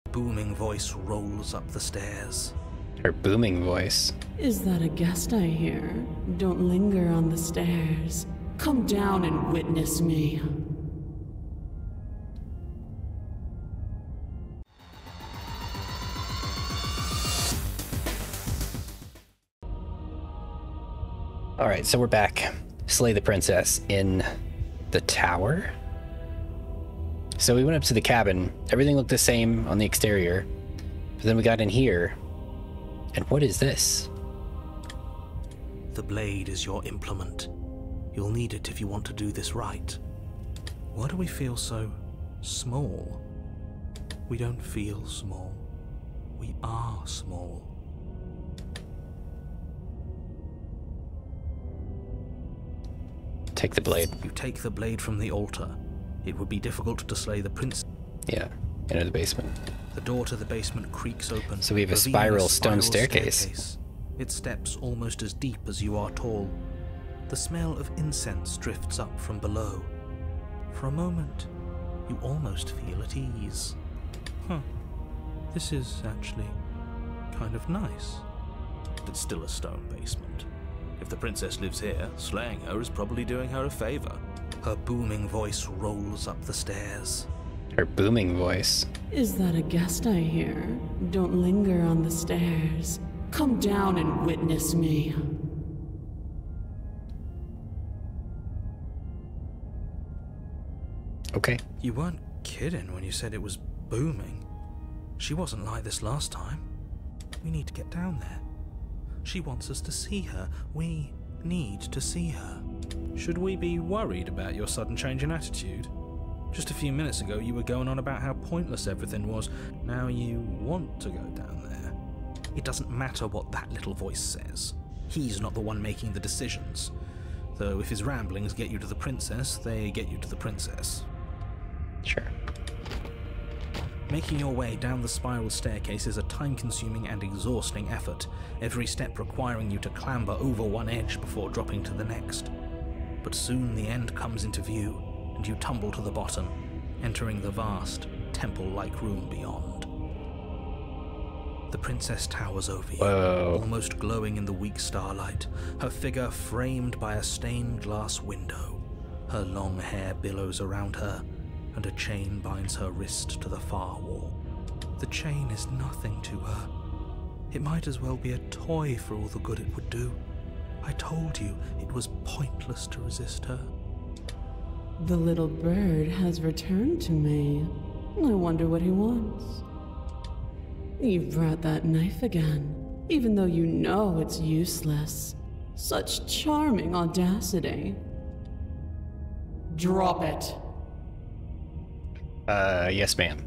Booming voice rolls up the stairs. Her booming voice. Is that a guest I hear? Don't linger on the stairs. Come down and witness me. Alright, so we're back. Slay the princess in the tower. So we went up to the cabin. Everything looked the same on the exterior. But then we got in here. And what is this? The blade is your implement. You'll need it if you want to do this right. Why do we feel so small? We don't feel small. We are small. Take the blade. You take the blade from the altar. It would be difficult to slay the prince. Yeah, into the basement. The door to the basement creaks open. So we have a revealing spiral stone staircase. Its steps almost as deep as you are tall. The smell of incense drifts up from below. For a moment, you almost feel at ease. This is actually kind of nice. But it's still a stone basement. If the princess lives here, slaying her is probably doing her a favor. Her booming voice rolls up the stairs. Her booming voice. Is that a guest I hear? Don't linger on the stairs. Come down and witness me. Okay. You weren't kidding when you said it was booming. She wasn't like this last time. We need to get down there. She wants us to see her. We need to see her. Should we be worried about your sudden change in attitude? Just a few minutes ago you were going on about how pointless everything was. Now you want to go down there. It doesn't matter what that little voice says. He's not the one making the decisions. Though if his ramblings get you to the princess, they get you to the princess. Sure. Making your way down the spiral staircase is a time-consuming and exhausting effort, every step requiring you to clamber over one edge before dropping to the next. But soon the end comes into view, and you tumble to the bottom, entering the vast, temple-like room beyond. The princess towers over you, Whoa. almost glowing in the weak starlight, her figure framed by a stained glass window. Her long hair billows around her, and a chain binds her wrist to the far wall. The chain is nothing to her. It might as well be a toy for all the good it would do. I told you it was pointless to resist her. The little bird has returned to me. I wonder what he wants. You've brought that knife again, even though you know it's useless. Such charming audacity. Drop it. Yes, ma'am.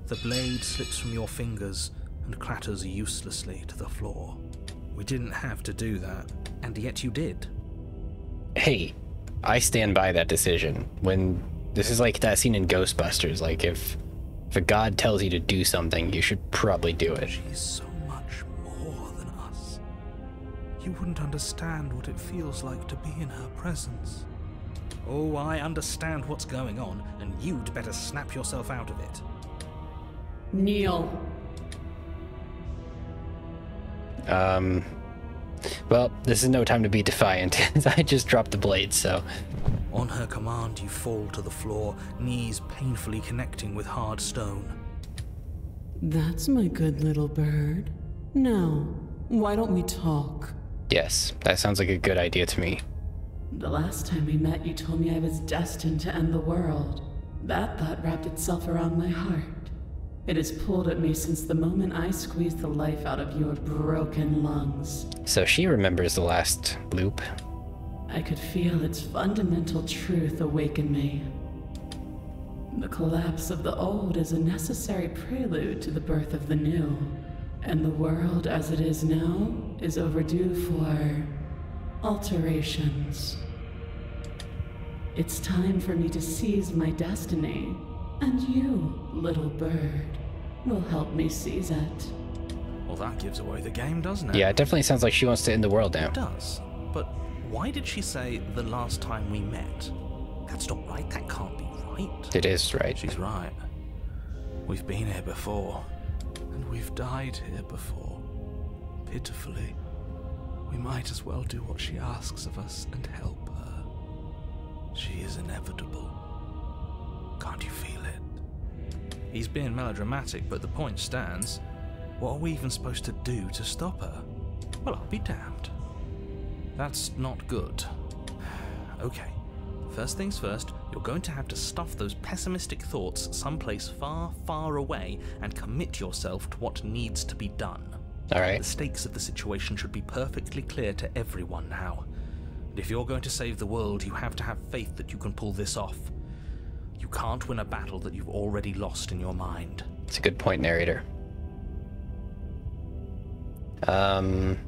The blade slips from your fingers and clatters uselessly to the floor. We didn't have to do that, and yet you did. Hey, I stand by that decision. When this is like that scene in Ghostbusters, like if a god tells you to do something, you should probably do it. She's so much more than us. You wouldn't understand what it feels like to be in her presence. Oh, I understand what's going on, and you'd better snap yourself out of it. Kneel. Well, this is no time to be defiant. I just dropped the blade, so... On her command, you fall to the floor, knees painfully connecting with hard stone. That's my good little bird. Now, why don't we talk? Yes, that sounds like a good idea to me. The last time we met, you told me I was destined to end the world. That thought wrapped itself around my heart. It has pulled at me since the moment I squeezed the life out of your broken lungs. So she remembers the last loop. I could feel its fundamental truth awaken me. The collapse of the old is a necessary prelude to the birth of the new, and the world as it is now is overdue for alterations. It's time for me to seize my destiny, and you, little bird, will help me seize it. Well, that gives away the game, doesn't it? Yeah, it definitely sounds like she wants to end the world now. It does. But why did she say the last time we met? That's not right. That can't be right. It is right. She's right. We've been here before, and we've died here before. Pitifully. We might as well do what she asks of us and help her. She is inevitable. Can't you feel it? He's being melodramatic, but the point stands. What are we even supposed to do to stop her? Well, I'll be damned. That's not good. Okay, first things first, you're going to have to stuff those pessimistic thoughts someplace far, far away and commit yourself to what needs to be done. Alright. The stakes of the situation should be perfectly clear to everyone now. And if you're going to save the world, you have to have faith that you can pull this off. You can't win a battle that you've already lost in your mind. It's a good point, narrator. I'm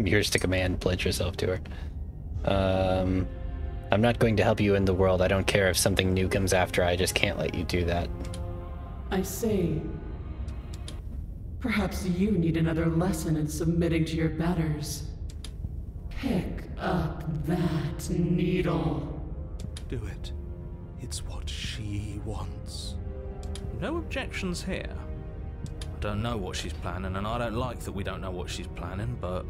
yours to command. Pledge yourself to her. I'm not going to help you in the world. I don't care if something new comes after. I just can't let you do that. I say, perhaps you need another lesson in submitting to your betters. Pick up that needle. Do it. It's what she wants. No objections here. I don't know what she's planning, and I don't like that we don't know what she's planning, but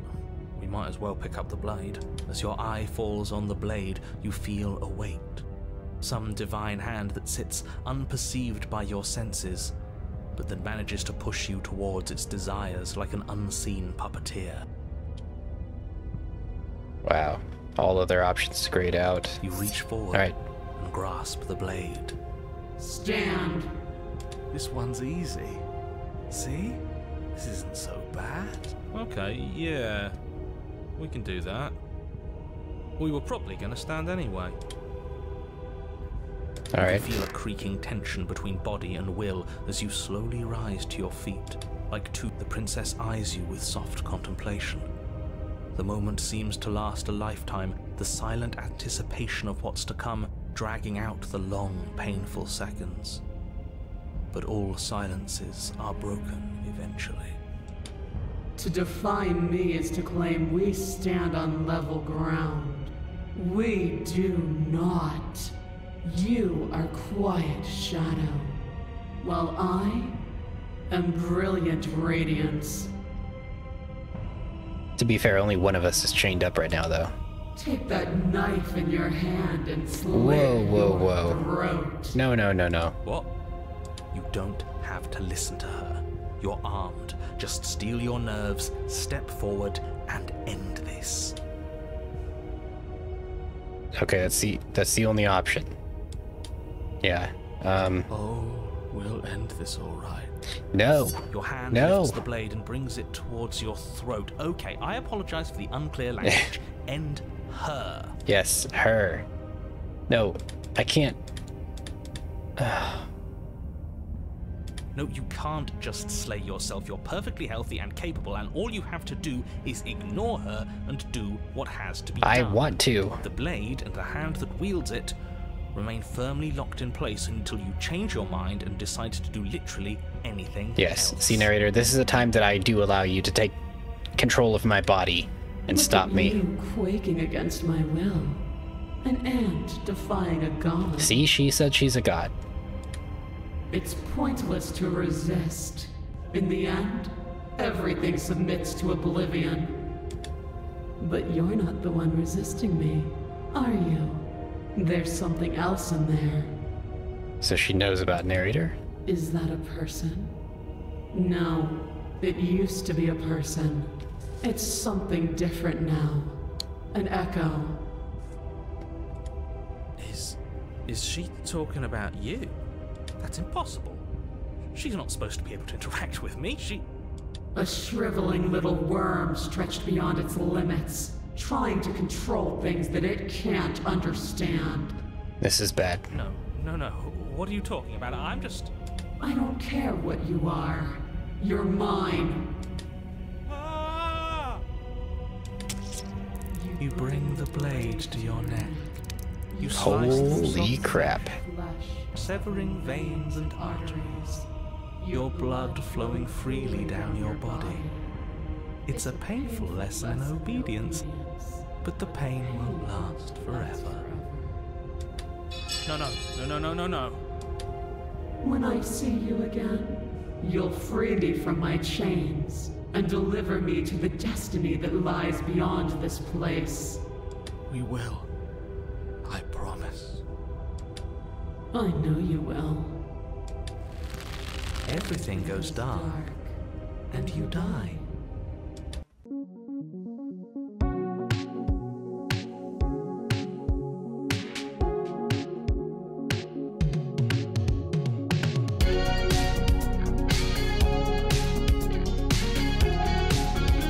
we might as well pick up the blade. As your eye falls on the blade, you feel a weight. Some divine hand that sits unperceived by your senses, but that manages to push you towards its desires like an unseen puppeteer. Wow. All other options grayed out. You reach forward Alright. and grasp the blade. Stand. This one's easy. See? This isn't so bad. Okay, yeah. We can do that. We were probably going to stand anyway. Alright. You feel a creaking tension between body and will as you slowly rise to your feet. Like two, the princess eyes you with soft contemplation. The moment seems to last a lifetime, the silent anticipation of what's to come dragging out the long, painful seconds. But all silences are broken eventually. To define me is to claim we stand on level ground. We do not. You are quiet shadow, while I am brilliant radiance. To be fair, only one of us is chained up right now, though. Take that knife in your hand and slit your throat. No. What? You don't have to listen to her. You're armed. Just steel your nerves, step forward, and end this. Okay, that's the only option. Yeah. Oh, we'll end this all right. No. Your hand No. lifts the blade and brings it towards your throat. Okay, I apologize for the unclear language. End her. Yes, her. No, I can't. No, you can't just slay yourself. You're perfectly healthy and capable, and all you have to do is ignore her and do what has to be done. I want to. The blade and the hand that wields it remain firmly locked in place until you change your mind and decide to do literally anything Yes. else. See, narrator, this is a time that I do allow you to take control of my body and Look stop at me. You quaking against my will. An ant defying a god. See, she said she's a god. It's pointless to resist. In the end, everything submits to oblivion. But you're not the one resisting me, are you? There's something else in there. So she knows about narrator? Is that a person? No, it used to be a person. It's something different now. An echo. Is she talking about you? That's impossible. She's not supposed to be able to interact with me. A shriveling little worm stretched beyond its limits, trying to control things that it can't understand. This is bad. No. What are you talking about? I don't care what you are. You're mine. You bring the blade to your neck. You slice the Holy soft crap. Flesh, severing veins and arteries, your blood flowing freely down your body. It's a painful lesson in obedience, but the pain won't last forever. No. When I see you again, you'll free me from my chains and deliver me to the destiny that lies beyond this place. We will. I promise. I know you will. Everything goes dark, and you die.